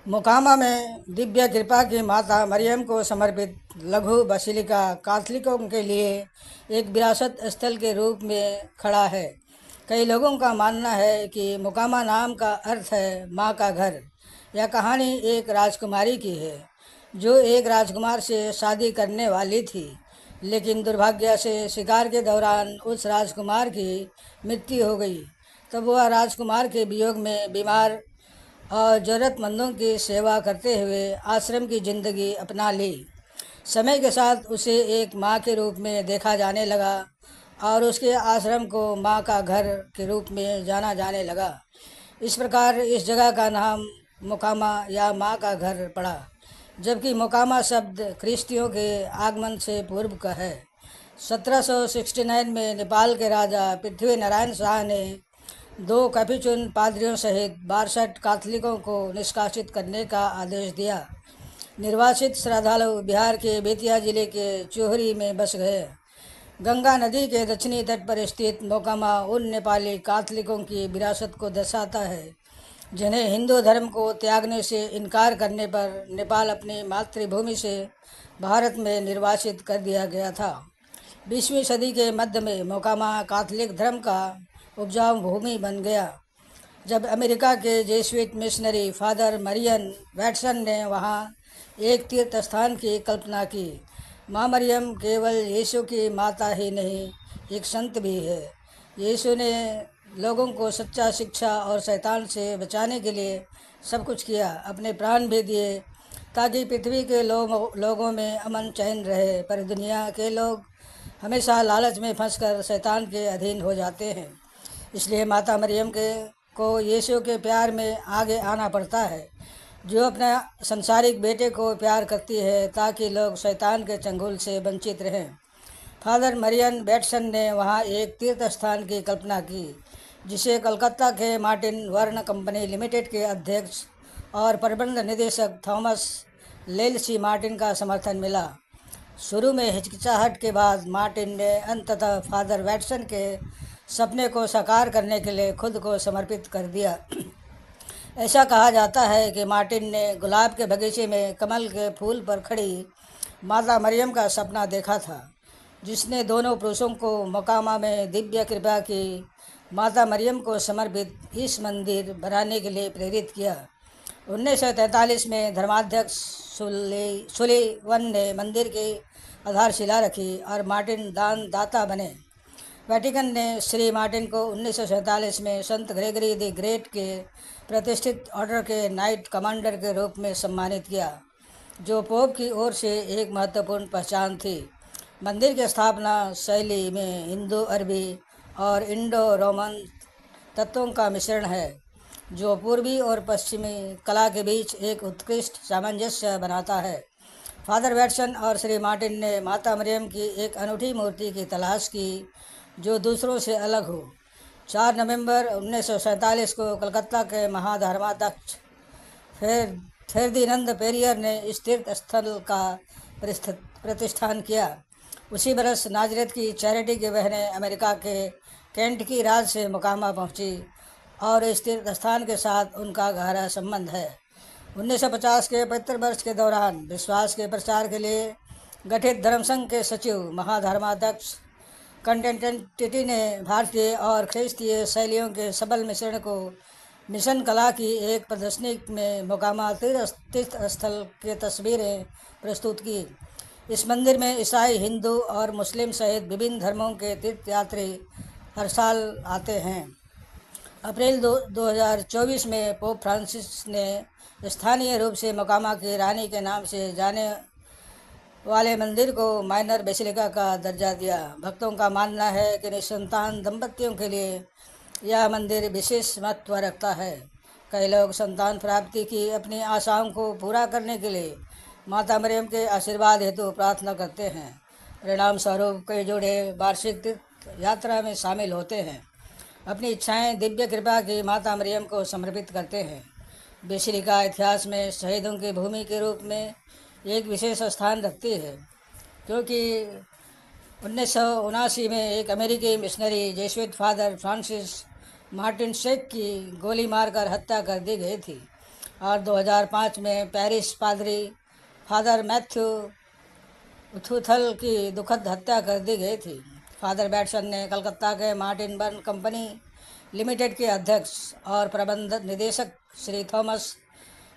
मोकामा में दिव्य कृपा की माता मरियम को समर्पित लघु बसिलिका कैथोलिकों के लिए एक विरासत स्थल के रूप में खड़ा है। कई लोगों का मानना है कि मोकामा नाम का अर्थ है माँ का घर। यह कहानी एक राजकुमारी की है जो एक राजकुमार से शादी करने वाली थी, लेकिन दुर्भाग्य से शिकार के दौरान उस राजकुमार की मृत्यु हो गई। तब वह राजकुमार के वियोग में बीमार और ज़रूरतमंदों की सेवा करते हुए आश्रम की ज़िंदगी अपना ली। समय के साथ उसे एक माँ के रूप में देखा जाने लगा और उसके आश्रम को माँ का घर के रूप में जाना जाने लगा। इस प्रकार इस जगह का नाम मोकामा या माँ का घर पड़ा, जबकि मोकामा शब्द ख्रिस्तियों के आगमन से पूर्व का है। 1769 में नेपाल के राजा पृथ्वी नारायण शाह ने 2 कैपुचिन पादरियों सहित 62 कैथोलिकों को निष्कासित करने का आदेश दिया। निर्वासित श्रद्धालु बिहार के बेतिया जिले के चोहरी में बस गए। गंगा नदी के दक्षिणी तट पर स्थित मोकामा उन नेपाली कैथोलिकों की विरासत को दर्शाता है जिन्हें हिंदू धर्म को त्यागने से इनकार करने पर नेपाल अपनी मातृभूमि से भारत में निर्वासित कर दिया गया था। 20वीं सदी के मध्य में मोकामा कैथोलिक धर्म का उपजाऊ भूमि बन गया, जब अमेरिका के जेsuit मिशनरी फादर मरियन वैटसन ने वहाँ एक तीर्थ स्थान की कल्पना की। माँ मरियम केवल यीशु की माता ही नहीं, एक संत भी है। यीशु ने लोगों को सच्चा शिक्षा और शैतान से बचाने के लिए सब कुछ किया, अपने प्राण भी दिए ताकि पृथ्वी के लोगों में अमन चैन रहे। पर दुनिया के लोग हमेशा लालच में फंसकर शैतान के अधीन हो जाते हैं। इसलिए माता मरियम को यीशु के प्यार में आगे आना पड़ता है, जो अपने संसारिक बेटे को प्यार करती है ताकि लोग शैतान के चंगुल से वंचित रहें। फादर मरियन बैटसन ने वहाँ एक तीर्थ स्थान की कल्पना की, जिसे कलकत्ता के मार्टिन वर्ण कंपनी लिमिटेड के अध्यक्ष और प्रबंध निदेशक थॉमस लेलसी मार्टिन का समर्थन मिला। शुरू में हिचकिचाहट के बाद मार्टिन ने अंततः फादर वैटसन के सपने को साकार करने के लिए खुद को समर्पित कर दिया। ऐसा कहा जाता है कि मार्टिन ने गुलाब के बगीचे में कमल के फूल पर खड़ी माता मरियम का सपना देखा था, जिसने दोनों पुरुषों को मोकामा में दिव्य कृपा की माता मरियम को समर्पित इस मंदिर बनाने के लिए प्रेरित किया। 1943 में धर्माध्यक्ष सुलीवन ने मंदिर की आधारशिला रखी और मार्टिन दान दाता बने। वेटिकन ने श्री मार्टिन को 1947 में संत ग्रेगरी द ग्रेट के प्रतिष्ठित ऑर्डर के नाइट कमांडर के रूप में सम्मानित किया, जो पोप की ओर से एक महत्वपूर्ण पहचान थी। मंदिर की स्थापना शैली में हिंदू, अरबी और इंडो रोमन तत्वों का मिश्रण है, जो पूर्वी और पश्चिमी कला के बीच एक उत्कृष्ट सामंजस्य बनाता है। फादर वैटसन और श्री मार्टिन ने माता मरियम की एक अनूठी मूर्ति की तलाश की जो दूसरों से अलग हो। 4 नवंबर 1947 को कलकत्ता के महाधर्माध्यक्ष फेर्दिनंद पेरियर ने इस तीर्थ स्थल का प्रतिष्ठान किया। उसी बरस नाजरेथ की चैरिटी की बहनें अमेरिका के केंटकी राज्य से मोकामा पहुंची और इस तीर्थ स्थान के साथ उनका गहरा संबंध है। 1950 के 75 वर्ष के दौरान विश्वास के प्रचार के लिए गठित धर्मसंघ के सचिव महाधर्माध्यक्ष कंटेंटेंटिटी ने भारतीय और ख्रिस्तीय शैलियों के सबल मिश्रण को मिशन कला की एक प्रदर्शनी में मोकामा तीर्थ स्थल की तस्वीरें प्रस्तुत की। इस मंदिर में ईसाई, हिंदू और मुस्लिम सहित विभिन्न धर्मों के तीर्थयात्री हर साल आते हैं। अप्रैल 2024 में पोप फ्रांसिस ने स्थानीय रूप से मोकामा की रानी के नाम से जाने वाले मंदिर को माइनर बेसिलिका का दर्जा दिया। भक्तों का मानना है कि निसंतान दंपतियों के लिए यह मंदिर विशेष महत्व रखता है। कई लोग संतान प्राप्ति की अपनी आशाओं को पूरा करने के लिए माता मरियम के आशीर्वाद हेतु प्रार्थना करते हैं। परिणाम स्वरूप कई जोड़े वार्षिक तीर्थ यात्रा में शामिल होते हैं, अपनी इच्छाएं दिव्य कृपा की माता मरियम को समर्पित करते हैं। बेसिलिका इतिहास में शहीदों की भूमि के रूप में एक विशेष स्थान रखती है, क्योंकि 1979 में एक अमेरिकी missionary Jesuit father Francis Martin shake की गोली मारकर हत्या कर दी गई थी। और 2005 में पेरिस पादरी फादर मैथ्यू उथुथल की दुखद हत्या कर दी गई थी। फादर बैटसन ने कलकत्ता के मार्टिन बर्न कंपनी लिमिटेड के अध्यक्ष और प्रबंध निदेशक श्री थॉमस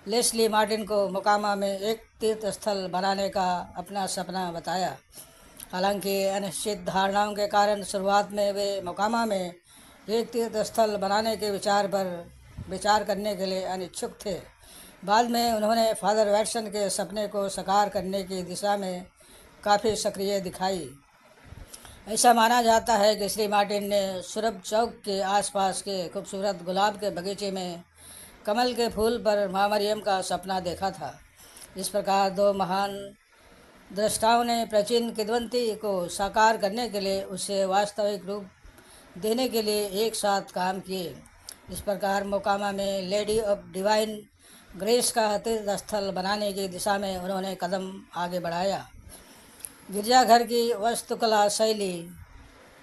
लेस्ली मार्टिन को मोकामा में एक तीर्थ स्थल बनाने का अपना सपना बताया। हालांकि अनिश्चित धारणाओं के कारण शुरुआत में वे मोकामा में एक तीर्थ स्थल बनाने के विचार पर विचार करने के लिए अनिच्छुक थे। बाद में उन्होंने फादर वैटसन के सपने को साकार करने की दिशा में काफ़ी सक्रिय दिखाई। ऐसा माना जाता है कि श्री मार्टिन ने सुरभ चौक के आसपास के खूबसूरत गुलाब के बगीचे में कमल के फूल पर माँ मरियम का सपना देखा था। इस प्रकार दो महान दृष्टाओं ने प्राचीन किंवदंती को साकार करने के लिए उसे वास्तविक रूप देने के लिए एक साथ काम किए। इस प्रकार मोकामा में लेडी ऑफ डिवाइन ग्रेस का तीर्थ स्थल बनाने की दिशा में उन्होंने कदम आगे बढ़ाया। गिरजाघर की वास्तुकला शैली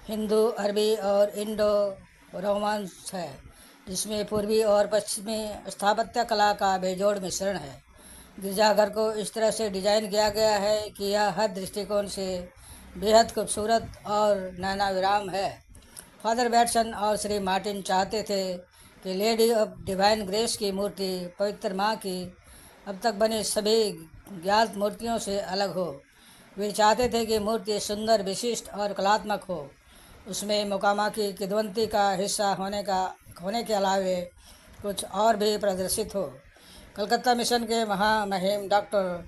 हिंदू, अरबी और इंडो रोमांस है, जिसमें पूर्वी और पश्चिमी स्थापत्य कला का बेजोड़ मिश्रण है। गिरजाघर को इस तरह से डिजाइन किया गया है कि यह हर दृष्टिकोण से बेहद खूबसूरत और नैनाविराम है। फादर बैटसन और श्री मार्टिन चाहते थे कि लेडी ऑफ डिवाइन ग्रेस की मूर्ति पवित्र माँ की अब तक बनी सभी ज्ञात मूर्तियों से अलग हो। वे चाहते थे कि मूर्ति सुंदर, विशिष्ट और कलात्मक हो। उसमें मोकामा की किंवदंती का हिस्सा होने के अलावे कुछ और भी प्रदर्शित हो। कलकत्ता मिशन के महामहिम डॉक्टर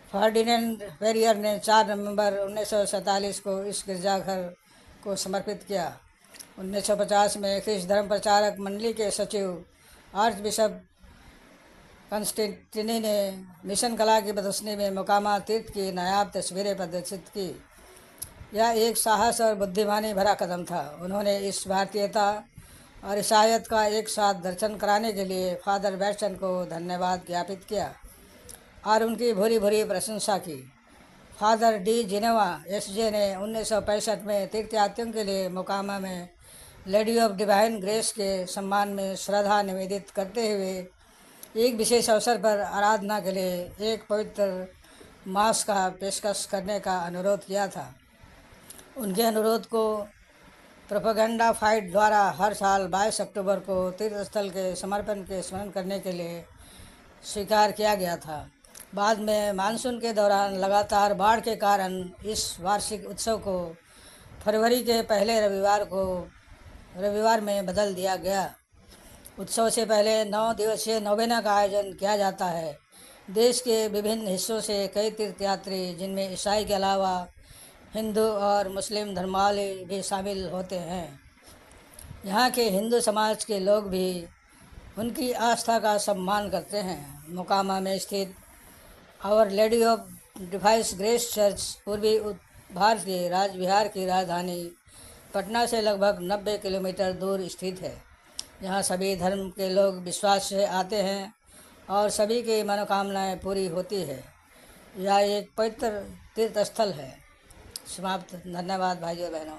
फर्डिनेंड फेरियर ने 4 नवंबर 1947 को इस गिरजाघर को समर्पित किया। 1950 में ख्रिस्त धर्म प्रचारक मंडली के सचिव आर्च बिशप कंस्टेंटिनी ने मिशन कला की प्रदर्शनी में मोकामा तीर्थ की नायाब तस्वीरें प्रदर्शित की। यह एक साहस और बुद्धिमानी भरा कदम था। उन्होंने इस भारतीयता और ईसाईयत का एक साथ दर्शन कराने के लिए फादर बैटसन को धन्यवाद ज्ञापित किया और उनकी भूरी भूरी प्रशंसा की। फादर डी जिनेवा एसजे ने 1965 में तीर्थयात्रियों के लिए मोकामा में लेडी ऑफ डिवाइन ग्रेस के सम्मान में श्रद्धा निवेदित करते हुए एक विशेष अवसर पर आराधना के लिए एक पवित्र मास का पेशकश करने का अनुरोध किया था। उनके अनुरोध को प्रोपेगेंडा फाइट द्वारा हर साल 22 अक्टूबर को तीर्थस्थल के समर्पण के स्मरण करने के लिए स्वीकार किया गया था। बाद में मानसून के दौरान लगातार बाढ़ के कारण इस वार्षिक उत्सव को फरवरी के पहले रविवार में बदल दिया गया। उत्सव से पहले 9 दिवसीय नोवेना का आयोजन किया जाता है। देश के विभिन्न हिस्सों से कई तीर्थयात्री, जिनमें ईसाई के अलावा हिंदू और मुस्लिम धर्मावलंबी भी शामिल होते हैं। यहाँ के हिंदू समाज के लोग भी उनकी आस्था का सम्मान करते हैं। मोकामा में स्थित Our Lady of Divine Grace church पूर्वी भारत के राजबिहार की राजधानी पटना से लगभग 90 किलोमीटर दूर स्थित है। यहाँ सभी धर्म के लोग विश्वास से आते हैं और सभी की मनोकामनाएं पूरी होती है। यह एक पवित्र तीर्थ स्थल है। समाप्त। धन्यवाद भाइयों बहनों।